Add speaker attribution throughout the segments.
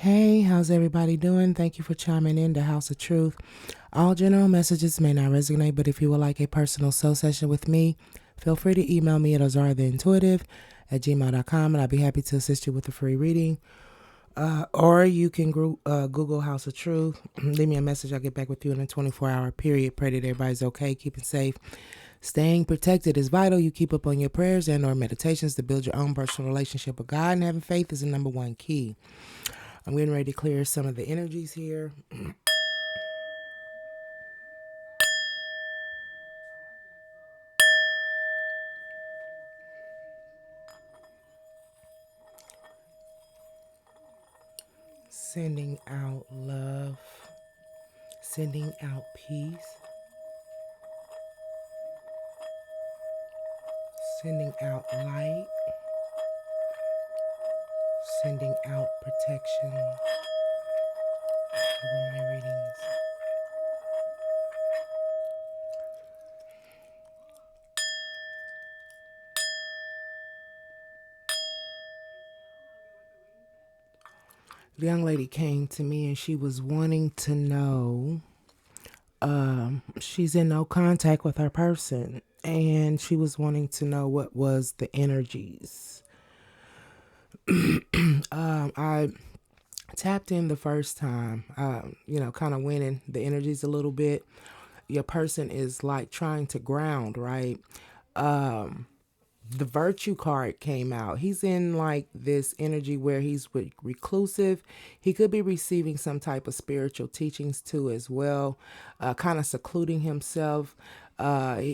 Speaker 1: Hey, how's everybody doing? Thank you for chiming in to House of Truth. All general messages may not resonate, but if you would like a personal soul session with me, feel free to email me at AZARIATHEINTUITIve at gmail.com and I'll be happy to assist you with a free reading. Or you can Google House of Truth. Leave me a message. I'll get back with you in a 24-hour period. Pray that everybody's okay, keeping safe. Staying protected is vital. You keep up on your prayers and or meditations to build your own personal relationship with God, and having faith is the number one key. I'm getting ready to clear some of the energies here. Sending out love, sending out peace, sending out light, sending out protection over my readings. The young lady came to me and she was wanting to know, she's in no contact with her person, and she was wanting to know what was the energies. I tapped in the first time, kind of winning the energies a little bit. Your person is like trying to ground, right? The virtue card came out. He's in like this energy where he's reclusive. He could be receiving some type of spiritual teachings too as well, kind of secluding himself.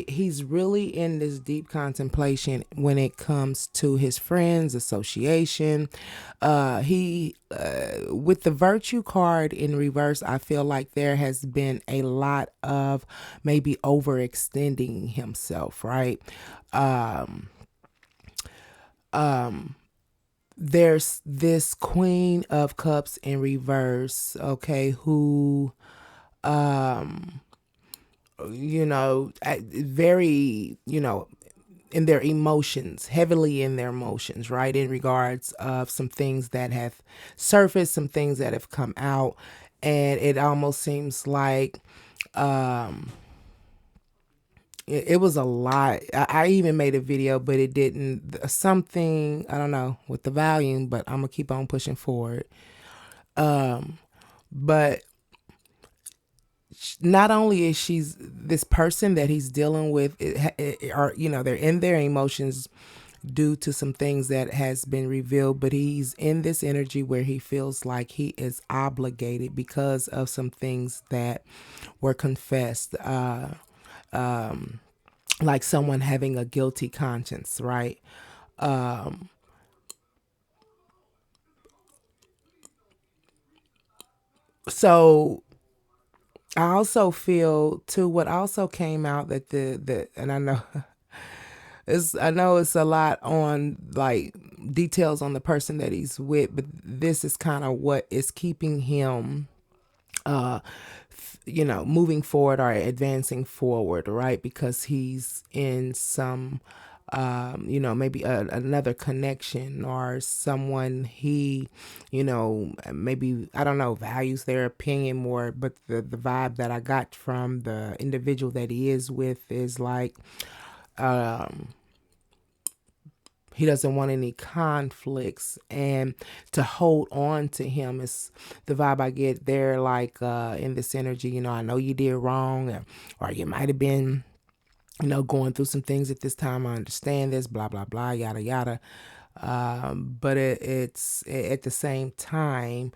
Speaker 1: He's really in this deep contemplation when it comes to his friends, association. He with the virtue card in reverse, I feel like there has been a lot of maybe overextending himself, right? There's this Queen of Cups in reverse, okay, who very, in their emotions, heavily in their emotions, right? In regards of some things that have surfaced, some things that have come out, and it almost seems like it was a lot. I even made a video, but it didn't, something, I don't know, with the volume, but I'm gonna keep on pushing forward. But not only is she's this person that he's dealing with, they're in their emotions due to some things that has been revealed, but he's in this energy where he feels like he is obligated because of some things that were confessed. Like someone having a guilty conscience, right? So I also feel too, what also came out that and I know it's a lot on like details on the person that he's with, but this is kind of what is keeping him moving forward or advancing forward, right? Because he's in some, maybe another connection or someone he, maybe, I don't know, values their opinion more. But the vibe that I got from the individual that he is with is like, he doesn't want any conflicts, and to hold on to him is the vibe I get there. Like in this energy, I know you did wrong, or you might have been, going through some things at this time. I understand this, blah blah blah, yada yada. But it's at the same time,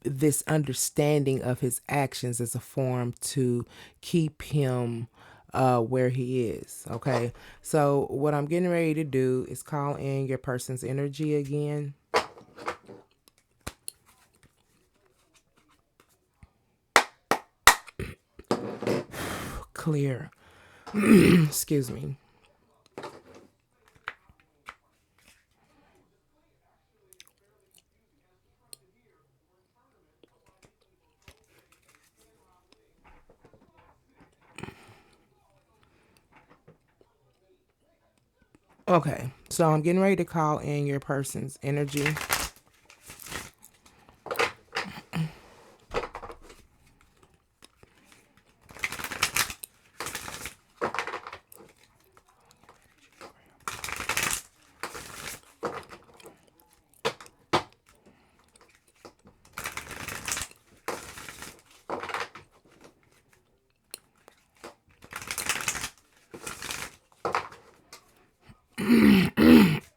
Speaker 1: this understanding of his actions as a form to keep him where he is. Okay, so what I'm getting ready to do is call in your person's energy again. Clear. Excuse me. Okay, so I'm getting ready to call in your person's energy.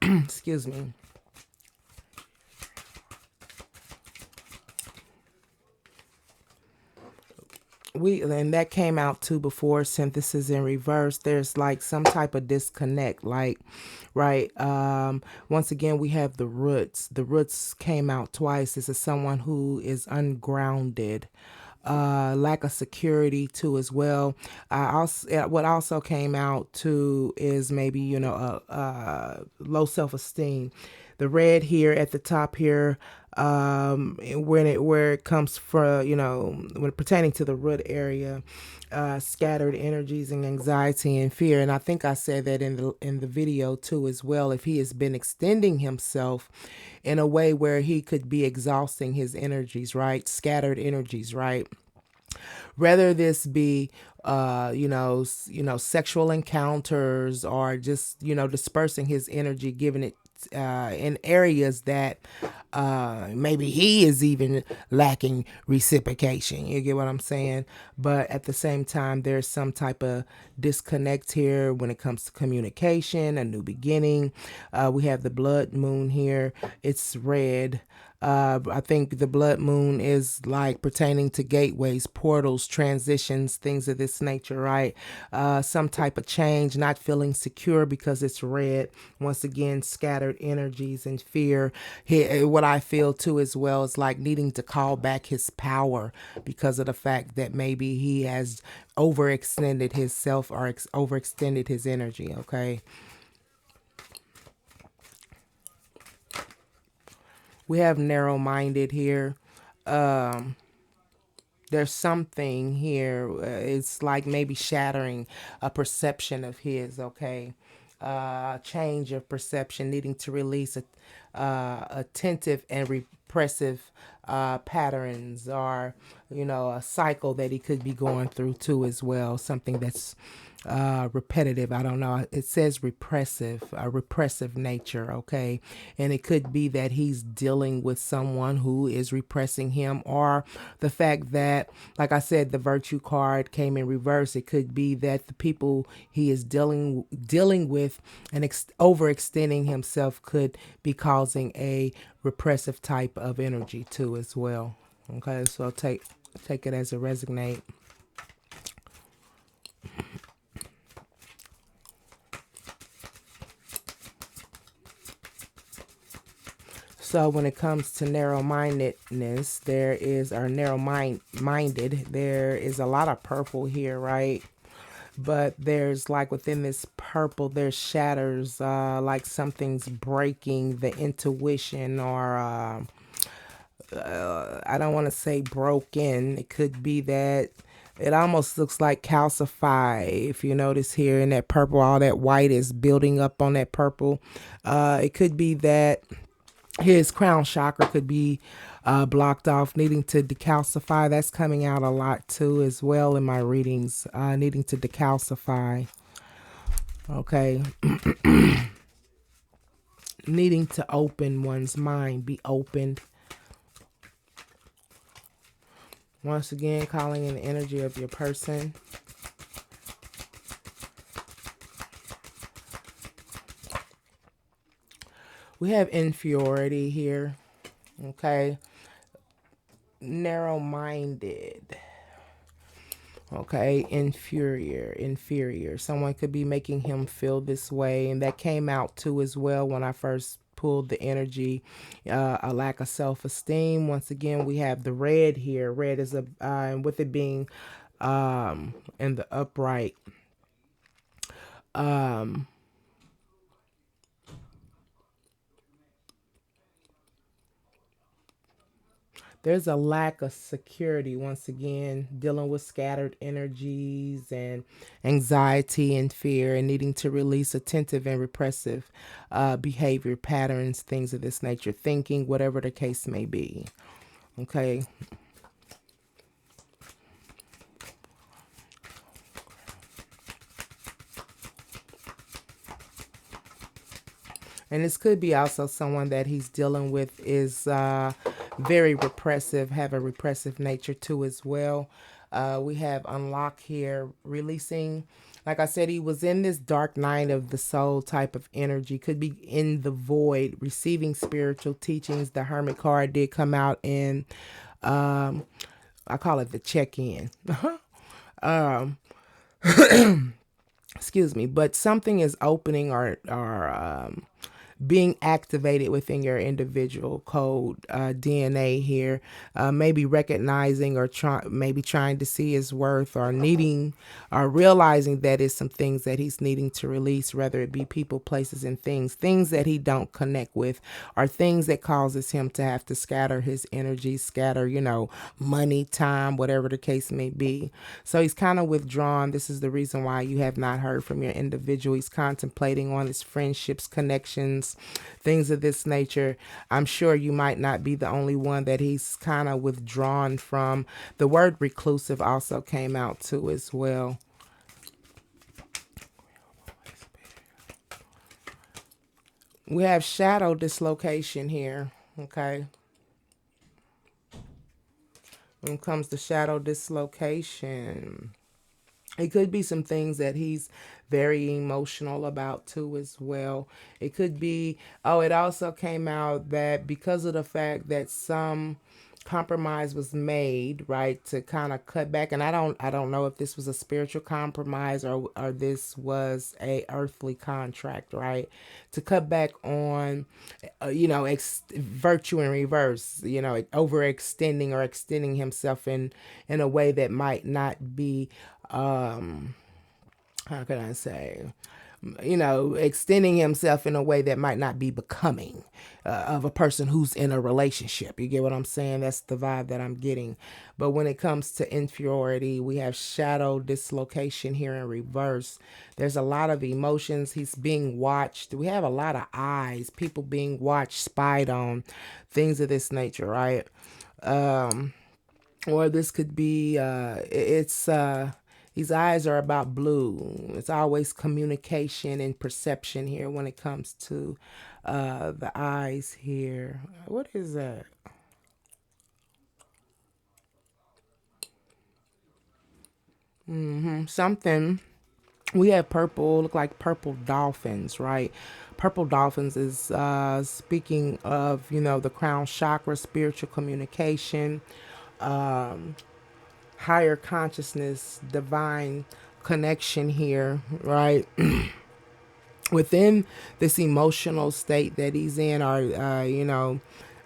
Speaker 1: Excuse me. And that came out too before synthesis in reverse. There's like some type of disconnect, like, right. Once again, we have the roots came out twice. This is someone who is ungrounded, lack of security too as well. What also came out too is maybe, low self-esteem. The red here at the top here, where it comes from, when pertaining to the root area, scattered energies and anxiety and fear. And I think I said that in the video too as well. If he has been extending himself in a way where he could be exhausting his energies, right? Scattered energies, right? Whether this be sexual encounters, or just dispersing his energy, giving it in areas that maybe he is even lacking reciprocation. You get what I'm saying? But at the same time, there's some type of disconnect here when it comes to communication, a new beginning. We have the blood moon here. It's red. I think the blood moon is like pertaining to gateways, portals, transitions, things of this nature, right? Some type of change, not feeling secure because it's red. Once again, scattered energies and fear. What I feel too as well is like needing to call back his power because of the fact that maybe he has overextended himself or overextended his energy, okay? We have narrow-minded here. Um, there's something here. It's like maybe shattering a perception of his, okay? Change of perception, needing to release attentive and repressive patterns, or a cycle that he could be going through too as well. Something that's repetitive. I don't know. It says repressive, a repressive nature. Okay. And it could be that he's dealing with someone who is repressing him, or the fact that, like I said, the virtue card came in reverse. It could be that the people he is dealing with and overextending himself could be causing a repressive type of energy too as well. Okay. So take it as a resonate. So when it comes to narrow-mindedness, there is, or narrow-minded, there is a lot of purple here, right? But there's like within this purple, there's shatters, like something's breaking the intuition, or I don't want to say broken. It could be that it almost looks like calcify. If you notice here in that purple, all that white is building up on that purple. It could be that his crown chakra could be blocked off, needing to decalcify. That's coming out a lot too as well in my readings, needing to decalcify. Okay. Needing to open one's mind, be opened. Once again, calling in the energy of your person. We have inferiority here. Okay. Narrow-minded. Okay. Inferior. Someone could be making him feel this way. And that came out too as well when I first pulled the energy. A lack of self-esteem. Once again, we have the red here. Red is and with it being in the upright. There's a lack of security, once again, dealing with scattered energies and anxiety and fear, and needing to release attentive and repressive behavior patterns, things of this nature, thinking, whatever the case may be. Okay. And this could be also someone that he's dealing with is very repressive, have a repressive nature too as well. We have unlock here, releasing Like I said, he was in this dark night of the soul type of energy. Could be in the void, receiving spiritual teachings. The Hermit card did come out in, um, I call it the check-in. um, excuse me, but something is opening or being activated within your individual code DNA here. Maybe recognizing or maybe trying to see his worth, or needing or realizing that it's some things that he's needing to release, whether it be people, places, and things that he don't connect with, or things that causes him to have to scatter his energy, scatter, money, time, whatever the case may be. So he's kind of withdrawn. This is the reason why you have not heard from your individual. He's contemplating on his friendships, connections, things of this nature. I'm sure you might not be the only one that he's kind of withdrawn from. The word reclusive also came out too as well. We have shadow dislocation here, okay? When it comes to shadow dislocation, it could be some things that he's very emotional about too as well. It could be, oh, it also came out that because of the fact that some compromise was made, right, to kind of cut back, and I don't know if this was a spiritual compromise or this was a earthly contract, right, to cut back on virtue in reverse, overextending or extending himself in a way that might not be, how can I say, extending himself in a way that might not be becoming of a person who's in a relationship. You get what I'm saying? That's the vibe that I'm getting. But when it comes to inferiority, we have shadow dislocation here in reverse. There's a lot of emotions. He's being watched. We have a lot of eyes, people being watched, spied on, things of this nature, right? Or this could be, these eyes are about blue. It's always communication and perception here when it comes to the eyes here. What is that? Something. We have purple, look like purple dolphins, right? Purple dolphins is speaking of, the crown chakra, spiritual communication, higher consciousness, divine connection here, right? Within this emotional state that he's in, or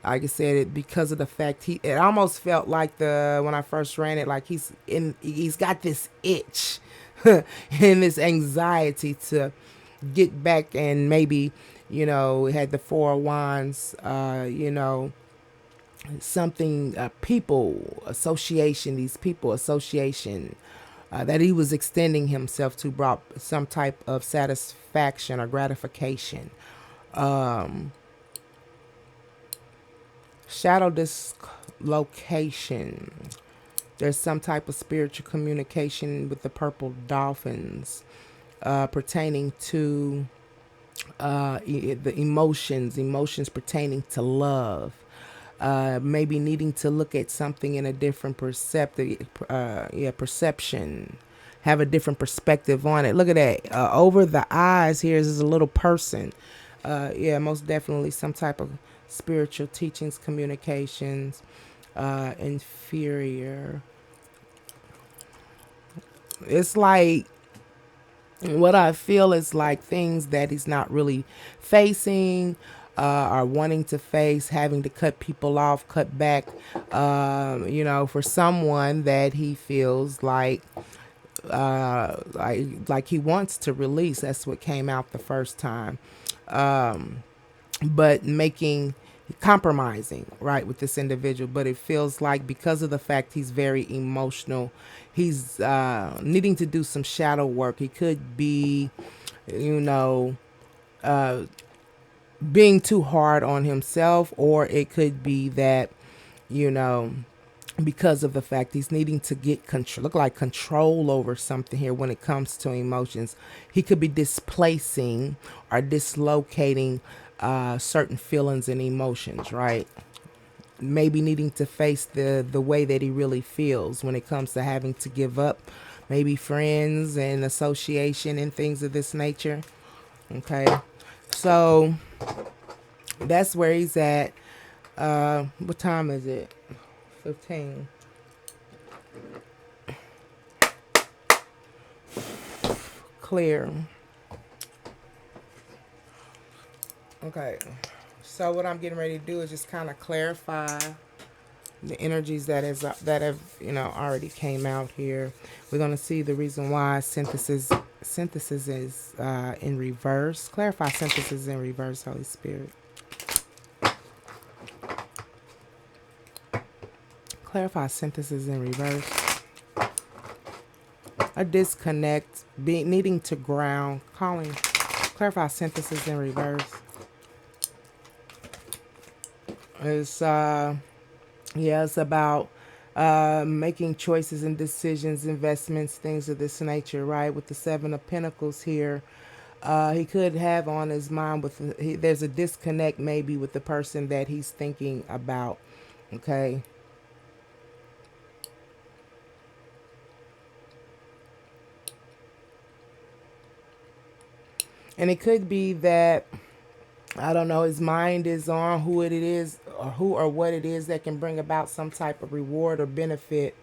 Speaker 1: like I said, because of the fact it almost felt like when I first ran it, like he's got this itch and this anxiety to get back, and maybe had the Four of Wands, something, people association, these people association that he was extending himself to brought some type of satisfaction or gratification. Shadow dislocation. There's some type of spiritual communication with the purple dolphins pertaining to the emotions pertaining to love. Maybe needing to look at something in a different perception, have a different perspective on it. Look at that. Over the eyes here is a little person. Most definitely some type of spiritual teachings, communications, inferior. It's like, what I feel is like things that he's not really facing, are wanting to face, having to cut people off, cut back, for someone that he feels like he wants to release. That's what came out the first time. But compromising, right, with this individual. But it feels like because of the fact he's very emotional, he's needing to do some shadow work. He could be, being too hard on himself, or it could be that, because of the fact he's needing to get control, look like control over something here when it comes to emotions. He could be displacing or dislocating certain feelings and emotions, right? Maybe needing to face the way that he really feels when it comes to having to give up, maybe friends and association and things of this nature. Okay. So that's where he's at. What time is it? 15. Clear. Okay. So what I'm getting ready to do is just kind of clarify the energies that have already came out here. We're going to see the reason why synthesis is in reverse. Clarify synthesis in reverse, Holy Spirit. Clarify synthesis in reverse. A disconnect, needing to ground, calling. Clarify synthesis in reverse. It's it's about making choices and decisions, investments, things of this nature, right? With the Seven of Pentacles here, he could have on his mind there's a disconnect maybe with the person that he's thinking about. Okay. And it could be that, I don't know, his mind is on who it is or who or what it is that can bring about some type of reward or benefit.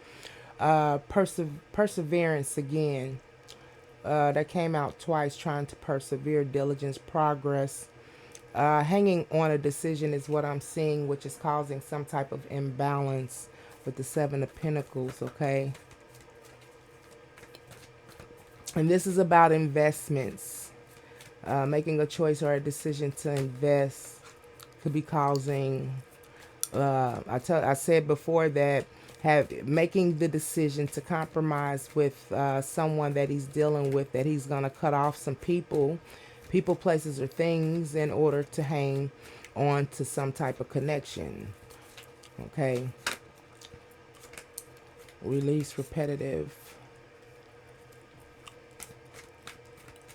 Speaker 1: Perseverance again. That came out twice, trying to persevere, diligence, progress. Hanging on a decision is what I'm seeing, which is causing some type of imbalance with the Seven of Pentacles, okay? And this is about investments. Making a choice or a decision to invest could be causing, I said before that making the decision to compromise with someone that he's dealing with, that he's going to cut off some people, places, or things in order to hang on to some type of connection. Okay. Release repetitive.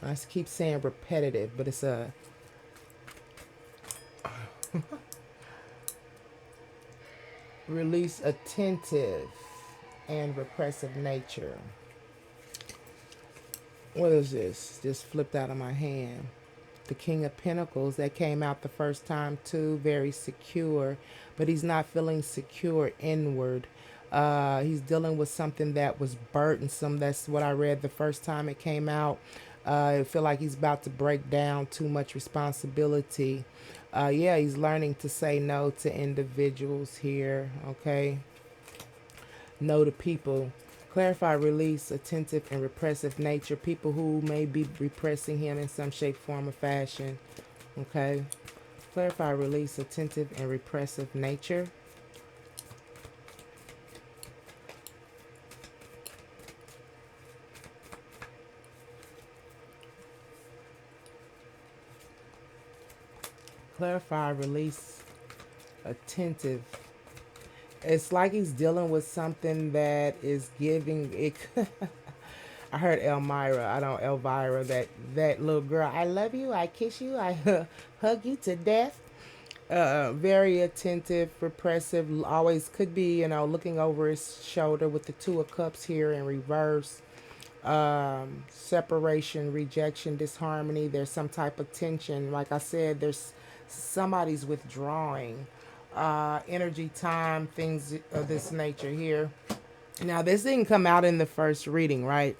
Speaker 1: I keep saying repetitive, but it's a release attentive and repressive nature. What is this? Just flipped out of my hand. The King of Pentacles, that came out the first time too, very secure, but he's not feeling secure inward. He's dealing with something that was burdensome. That's what I read the first time it came out. I feel like he's about to break down, too much responsibility. Yeah, he's learning to say no to individuals here, okay? No to people. Clarify, release, attentive, and repressive nature. People who may be repressing him in some shape, form, or fashion, okay? Clarify, release, attentive, and repressive nature. Clarify, release, attentive. It's like he's dealing with something that is giving it. I heard Elmira, I don't Elvira, that little girl. I love you, I kiss you, I hug you to death. Very attentive, repressive. Always could be, looking over his shoulder with the Two of Cups here in reverse. Separation, rejection, disharmony. There's some type of tension. Like I said, there's somebody's withdrawing. Energy, time, things of this nature here. Now, this didn't come out in the first reading, right?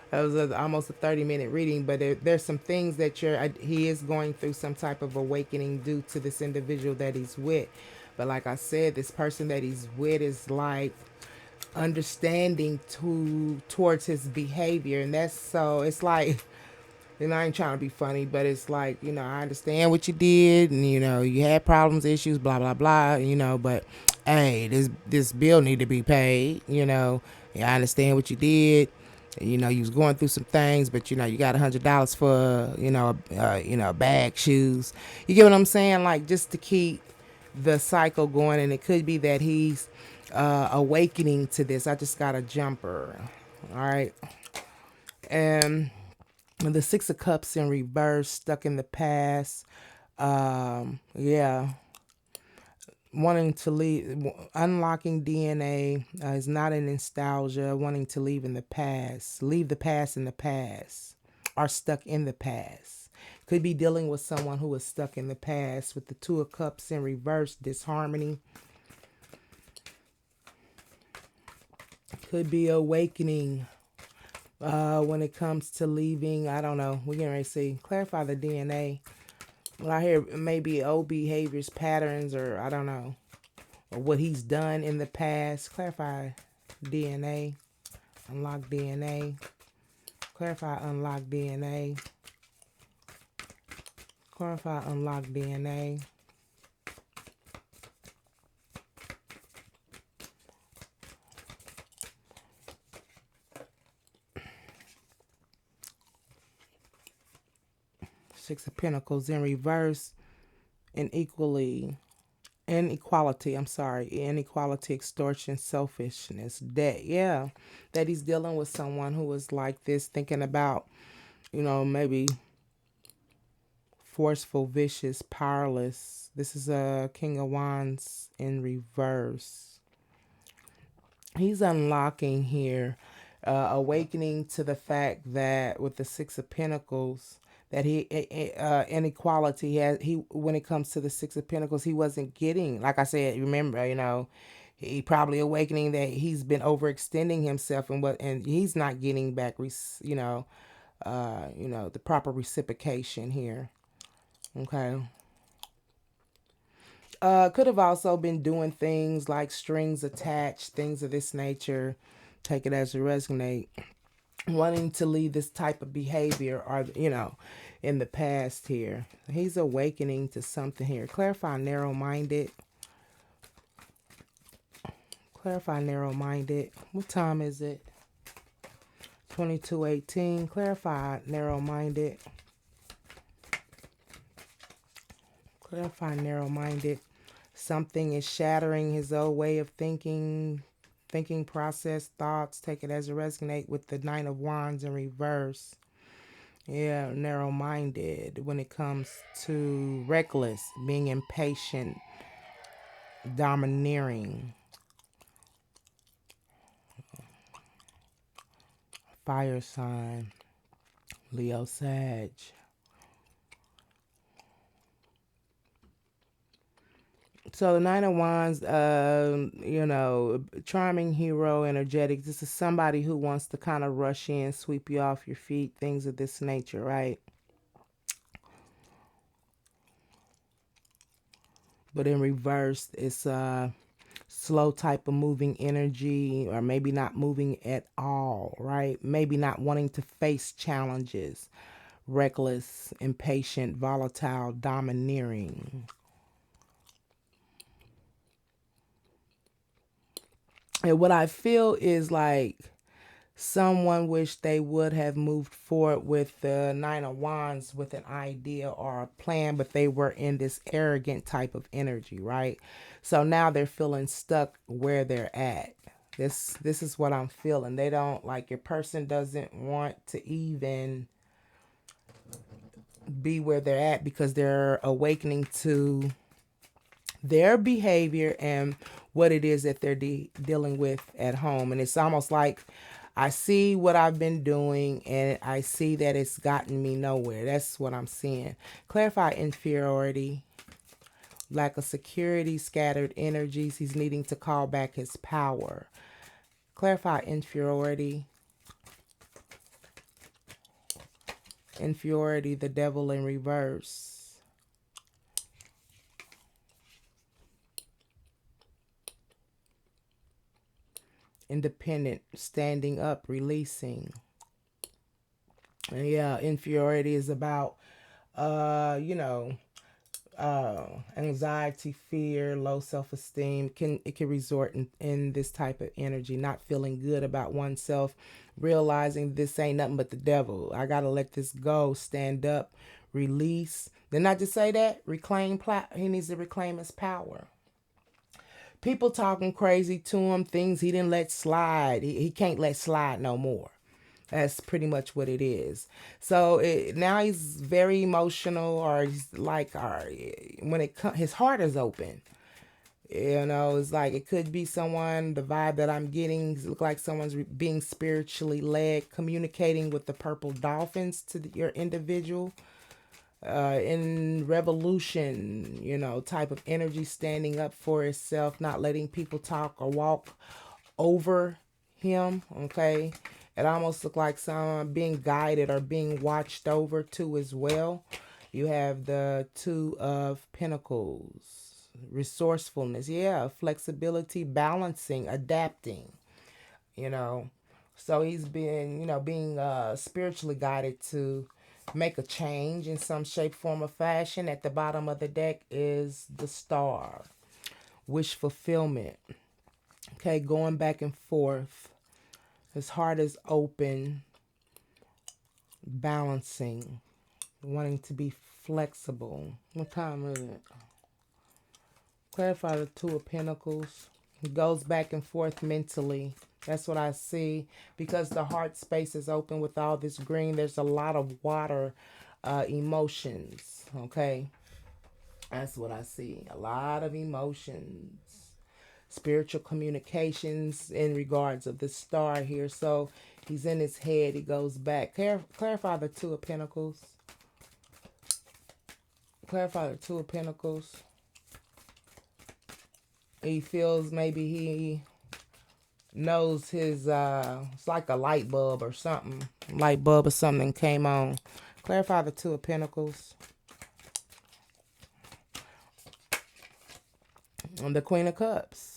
Speaker 1: That was almost a 30-minute reading, but there's some things that he is going through some type of awakening due to this individual that he's with. But like I said, this person that he's with is like understanding towards his behavior, and that's so it's like, I ain't trying to be funny, but it's like, I understand what you did, and you had problems, issues, blah blah blah, but hey, this bill need to be paid. Yeah, I understand what you did. You was going through some things, but you got $100 for a bag, shoes. You get what I'm saying? Like, just to keep the cycle going, and it could be that he's awakening to this. I just got a jumper. All right. And the Six of Cups in reverse, stuck in the past. Yeah. wanting to leave, unlocking DNA is not a nostalgia, wanting to leave in the past, leave the past in the past, are stuck in the past. Could be dealing with someone who is stuck in the past with the Two of Cups in reverse, disharmony. Could be awakening when it comes to leaving. I don't know. We're going to see. Clarify the DNA. Well, I hear maybe old behaviors, patterns, or I don't know. Or what he's done in the past. Clarify DNA. Unlock DNA. Clarify unlock DNA. Clarify unlock DNA. Six of Pentacles in reverse. Inequality, extortion, selfishness, debt. Yeah, that he's dealing with someone who is like this, thinking about, maybe forceful, vicious, powerless. This is a King of Wands in reverse. He's unlocking here, awakening to the fact that with the Six of Pentacles, that inequality when it comes to the Six of Pentacles, he wasn't getting, like I said, remember, he probably awakening that he's been overextending himself and he's not getting back, the proper reciprocation here. Okay. Could have also been doing things like strings attached, things of this nature. Take it as you resonate. Wanting to leave this type of behavior or, in the past here. He's awakening to something here. Clarify narrow-minded. Clarify narrow-minded. What time is it? 22:18. Clarify narrow-minded. Clarify narrow-minded. Something is shattering his old way of thinking process, thoughts. Take it as it resonate with the Nine of Wands in reverse. Yeah, narrow-minded when it comes to reckless, being impatient, domineering. Fire sign, Leo, Sag. So the Nine of Wands, charming hero, energetic. This is somebody who wants to kind of rush in, sweep you off your feet, things of this nature, right? But in reverse, it's a slow type of moving energy, or maybe not moving at all, right? Maybe not wanting to face challenges. Reckless, impatient, volatile, domineering. And what I feel is like someone wish they would have moved forward with the Nine of Wands with an idea or a plan, but they were in this arrogant type of energy, right? So now they're feeling stuck where they're at. This is what I'm feeling. They don't, like, your person doesn't want to even be where they're at because they're awakening to their behavior and what it is that they're dealing with at home. And it's almost like I see what I've been doing and I see that it's gotten me nowhere. That's what I'm seeing. Clarify inferiority, lack of security, scattered energies. He's needing to call back his power. Clarify inferiority. Inferiority, the devil in reverse. Independent, standing up, releasing. And yeah, inferiority is about, anxiety, fear, low self-esteem. It can resort in this type of energy, not feeling good about oneself, realizing this ain't nothing but the devil. I gotta let this go, stand up, release. Then I just say that, he needs to reclaim his power. People talking crazy to him, things he didn't let slide. He can't let slide no more. That's pretty much what it is. So now he's very emotional, or he's like, when his heart is open. You know, it's like it could be someone, the vibe that I'm getting look like someone's being spiritually led, communicating with the purple dolphins to your individual. In revolution, you know, type of energy, standing up for itself, not letting people talk or walk over him. Okay. It almost looked like someone being guided or being watched over too as well. You have the Two of Pentacles, resourcefulness, yeah, flexibility, balancing, adapting, you know. So he's been, you know, being spiritually guided to make a change in some shape, form, or fashion. At the bottom of the deck is the Star, wish fulfillment. Okay, going back and forth. His heart is open, balancing, wanting to be flexible. What time is it? Clarify the Two of Pentacles. He goes back and forth mentally. That's what I see. Because the heart space is open with all this green, there's a lot of water emotions. Okay? That's what I see. A lot of emotions. Spiritual communications in regards of the Star here. So he's in his head. He goes back. Clarify the Two of Pentacles. Clarify the Two of Pentacles. He feels maybe he knows his, it's like a light bulb or something. Light bulb or something came on. Clarify the Two of Pentacles. And the Queen of Cups.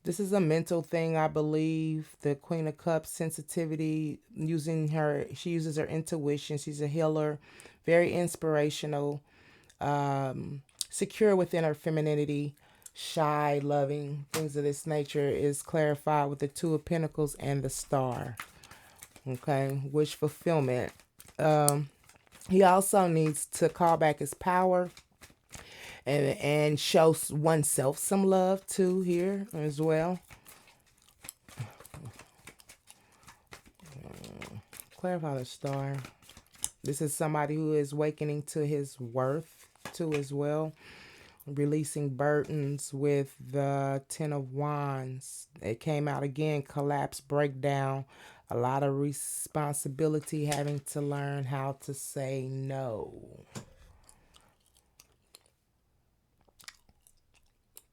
Speaker 1: This is a mental thing, I believe. The Queen of Cups, sensitivity, she uses her intuition. She's a healer, very inspirational, secure within her femininity, shy, loving, things of this nature is clarified with the Two of Pentacles and the Star. Okay, wish fulfillment. He also needs to call back his power and show oneself some love too here as well. Clarify the Star. This is somebody who is awakening to his worth too as well. Releasing burdens with the Ten of Wands. It came out again, collapse, breakdown, a lot of responsibility, having to learn how to say no.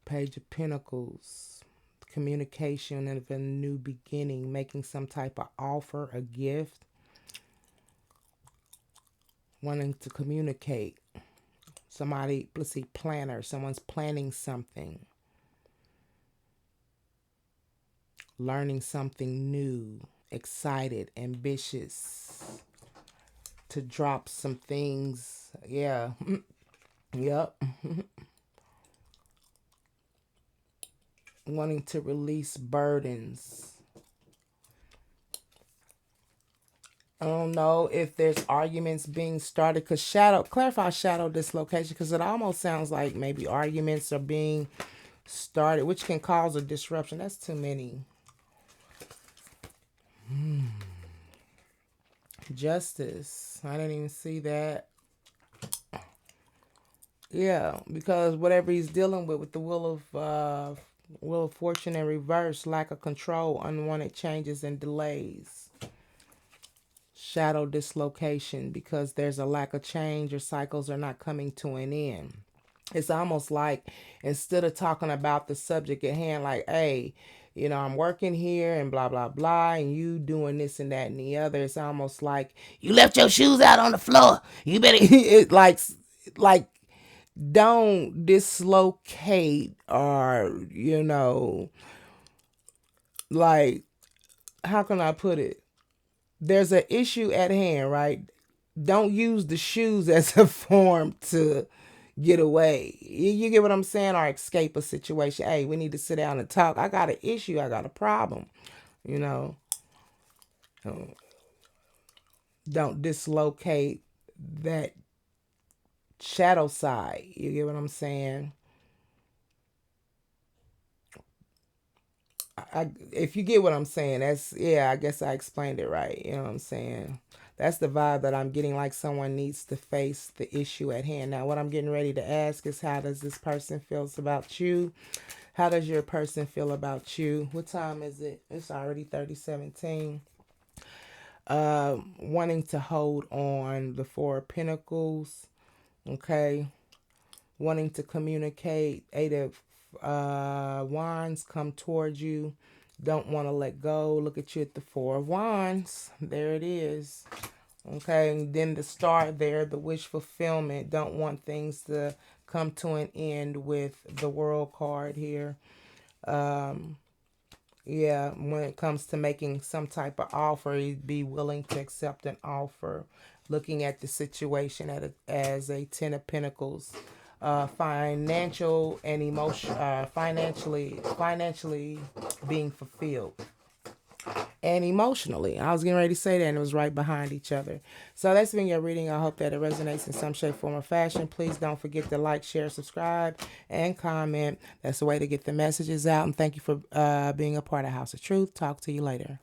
Speaker 1: Page of Pentacles, communication of a new beginning, making some type of offer, a gift, wanting to communicate. Somebody, let's see, planner. Someone's planning something. Learning something new. Excited, ambitious. To drop some things. Yeah. Yep. Wanting to release burdens. I don't know if there's arguments being started because clarify shadow dislocation, because it almost sounds like maybe arguments are being started, which can cause a disruption. That's too many. Justice. I didn't even see that. Yeah, because whatever he's dealing with the Wheel of Fortune in reverse, lack of control, unwanted changes and delays. Shadow dislocation, because there's a lack of change or cycles are not coming to an end. It's almost like instead of talking about the subject at hand, like, hey, you know, I'm working here and blah, blah, blah, and you doing this and that and the other. It's almost like you left your shoes out on the floor. You better, it like, don't dislocate or, you know, like, how can I put it? There's an issue at hand, right? Don't use the shoes as a form to get away. You get what I'm saying? Or escape a situation. Hey, we need to sit down and talk. I got an issue. I got a problem. You know, don't dislocate that shadow side. You get what I'm saying? If you get what I'm saying, that's, yeah, I guess I explained it right. You know what I'm saying? That's the vibe that I'm getting, like someone needs to face the issue at hand. Now, what I'm getting ready to ask is, how does this person feels about you? How does your person feel about you? What time is it? It's already 30:17. Wanting to hold on, the Four of Pentacles. Okay. Wanting to communicate. Eight of Wands come towards you. Don't want to let go. Look at you at the Four of Wands. There it is. Okay, and then the start there, the wish fulfillment. Don't want things to come to an end with the World card here. Yeah, when it comes to making some type of offer, you'd be willing to accept an offer. Looking at the situation as a Ten of Pentacles. Financial and emotion, financially being fulfilled. And emotionally. I was getting ready to say that, and it was right behind each other. So that's been your reading. I hope that it resonates in some shape, form, or fashion. Please don't forget to like, share, subscribe, and comment. That's the way to get the messages out. And thank you for being a part of House of Truth. Talk to you later.